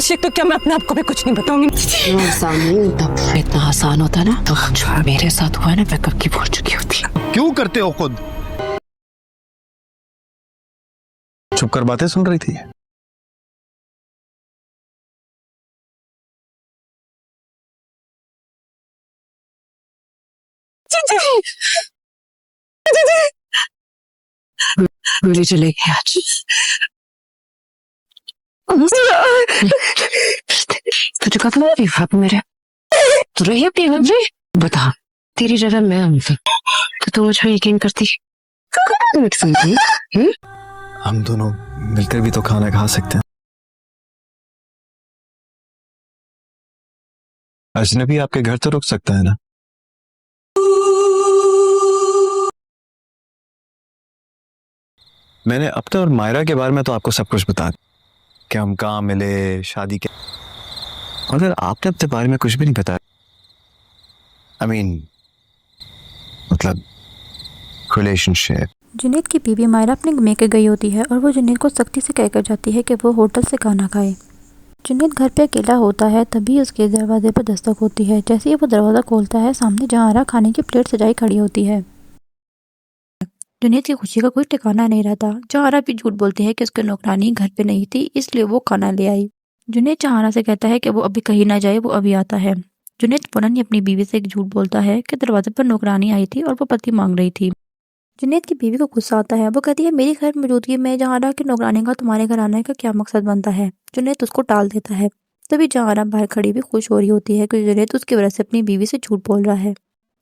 तो क्या मैं अपने आप को भी कुछ नहीं बताऊंगी? इतना आसान होता ना तो जो मेरे साथ हुआ ना मैं कब की भूल चुकी होती। क्यों करते हो खुद? चुप कर बातें सुन रही थी। मुझे चलेगी आज। तुझे कब लगी भाभी मेरे? तू रही अपनी भाभी? बता, तेरी जगह मैं होती तो तू मुझ पर यकीन करती? हम दोनों मिलकर भी तो खाना खा सकते हैं। अजनबी आपके घर तो रुक सकता है ना? मैंने अपने और मायरा के बारे में तो आपको सब कुछ बता दिया कि हम कहाँ मिले, शादी के, मगर आपने अपने बारे में कुछ भी नहीं बताया। मतलब रिलेशनशिप। जुनैद की बीवी मायरा अपने मेके गई होती है और वो जुनैद को सख्ती से कहकर जाती है कि वो होटल से खाना खाए। जुनैद घर पे अकेला होता है, तभी उसके दरवाजे पर दस्तक होती है। जैसे ही वो दरवाज़ा खोलता है, सामने जहारा खाने की प्लेट सजाई खड़ी होती है। जुनैद की खुशी का कोई ठिकाना नहीं रहता। जहारा भी झूठ बोलती है कि उसकी नौकरानी घर पे नहीं थी, इसलिए वो खाना ले आई। जुनैद जहारा से कहता है कि वो अभी कहीं ना जाए, वो अभी आता है। जुनैद फौरन ही अपनी बीवी से एक झूठ बोलता है कि दरवाजे पर नौकरानी आई थी और वो पति मांग रही थी। जुनैद की बीवी को गुस्सा आता है। वो कहती है, मेरी घर मौजूदगी में जहारा की नौकरानी का तुम्हारे घर आने का क्या मकसद बनता है? जुनैद उसको टाल देता है। तभी जहारा बाहर खड़ी भी खुश हो रही होती है कि जुनैद उसकी वजह से अपनी बीवी से झूठ बोल रहा है।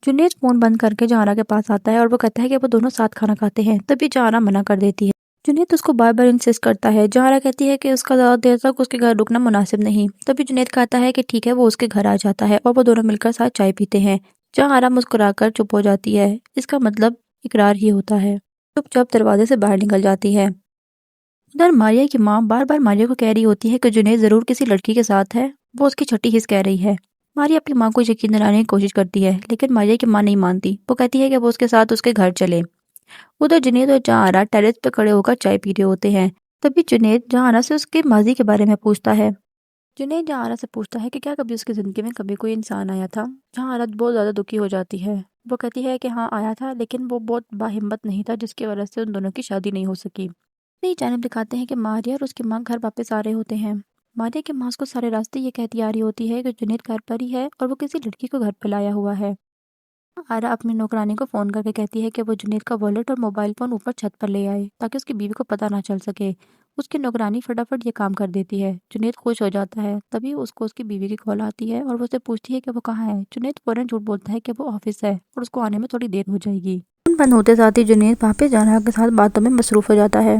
जुनैद फोन बंद करके जहारा के पास आता है और वो कहता है कि वो दोनों साथ खाना खाते हैं। तभी जहारा मना कर देती है। जुनैद उसको बार बार इंसिस्ट करता है। जहारा कहती है कि उसका ज़्यादा देर तक उसके घर रुकना मुनासिब नहीं। तभी जुनैद कहता है कि ठीक है, वो उसके घर आ जाता है और वो दोनों मिलकर साथ चाय पीते हैं। जहारा मुस्कुराकर चुप हो जाती है। इसका मतलब इकरार ही होता है। चुपचाप दरवाजे से बाहर निकल जाती है। उधर मारिया की माँ बार बार मारिया को कह रही होती है कि जुनैद जरूर किसी लड़की के साथ है। वो उसकी छठी हिस्स कह रही है। मारिया अपनी माँ को यकीन दिलाने की कोशिश करती है, लेकिन मारिया की माँ नहीं मानती। वो कहती है कि वो उसके साथ उसके घर चले। उधर जुनैद और जहारा टेरेस पे खड़े होकर चाय पी रहे होते हैं। तभी जुनैद जहारा से उसके माजी के बारे में पूछता है। जुनैद जहारा से पूछता है कि क्या कभी उसकी जिंदगी में कभी कोई इंसान आया था। जहारा बहुत ज्यादा दुखी हो जाती है। वो कहती है कि हाँ आया था, लेकिन वो बहुत बाहिम्मत नहीं था, जिसकी वजह से उन दोनों की शादी नहीं हो सकी। नहीं जानिब दिखाते हैं कि मारिया और उसकी माँ घर वापस आ रहे होते हैं। मारिया की माँ उसको सारे रास्ते ये कहती आ रही होती है कि जुनैद घर पर ही है और वो किसी लड़की को घर पर लाया हुआ है। आरा अपनी नौकरानी को फोन करके कहती है कि वो जुनैद का वॉलेट और मोबाइल फोन ऊपर छत पर ले आए, ताकि उसकी बीवी को पता ना चल सके। उसकी नौकरानी फटाफट ये काम कर देती है। जुनैद खुश हो जाता है। तभी उसको उसकी बीवी की कॉल आती है और वो उससे पूछती है कि वो कहाँ है। जुनैद फौरन झूठ बोलता है कि वो ऑफिस है और उसको आने में थोड़ी देर हो जाएगी। फोन बंद होते साथ ही जुनैद वापस जहारा के साथ बातों में मसरूफ हो जाता है।